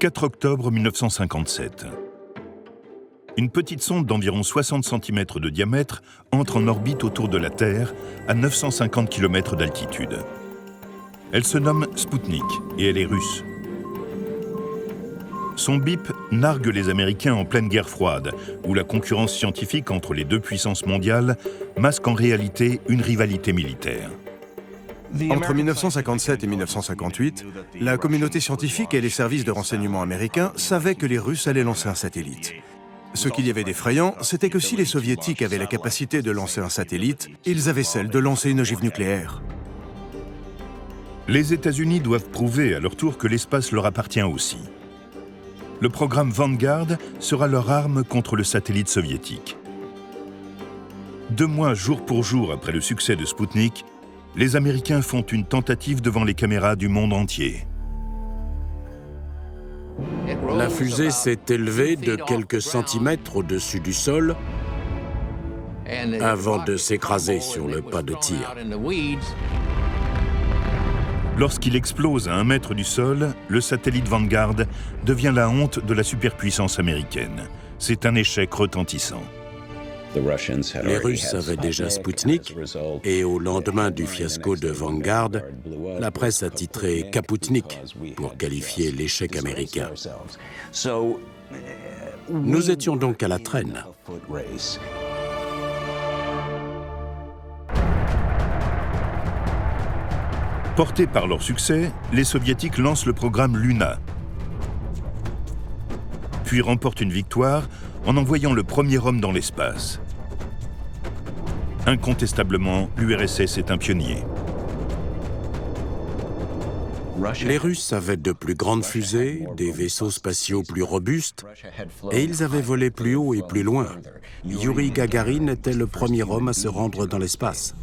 4 octobre 1957. Une petite sonde d'environ 60 cm de diamètre entre en orbite autour de la Terre à 950 km d'altitude. Elle se nomme Sputnik et elle est russe. Son bip nargue les Américains en pleine guerre froide, où la concurrence scientifique entre les deux puissances mondiales masque en réalité une rivalité militaire. Entre 1957 et 1958, la communauté scientifique et les services de renseignement américains savaient que les Russes allaient lancer un satellite. Ce qu'il y avait d'effrayant, c'était que si les Soviétiques avaient la capacité de lancer un satellite, ils avaient celle de lancer une ogive nucléaire. Les États-Unis doivent prouver à leur tour que l'espace leur appartient aussi. Le programme Vanguard sera leur arme contre le satellite soviétique. 2 mois jour pour jour après le succès de Sputnik, les Américains font une tentative devant les caméras du monde entier. La fusée s'est élevée de quelques centimètres au-dessus du sol avant de s'écraser sur le pas de tir. Lorsqu'il explose à 1 mètre du sol, le satellite Vanguard devient la honte de la superpuissance américaine. C'est un échec retentissant. Les Russes avaient déjà Sputnik, et au lendemain du fiasco de Vanguard, la presse a titré « Kaputnik » pour qualifier l'échec américain. Nous étions donc à la traîne. Portés par leur succès, les Soviétiques lancent le programme Luna, puis remportent une victoire en envoyant le premier homme dans l'espace. Incontestablement, l'URSS est un pionnier. Les Russes avaient de plus grandes fusées, des vaisseaux spatiaux plus robustes, et ils avaient volé plus haut et plus loin. Yuri Gagarin était le premier homme à se rendre dans l'espace.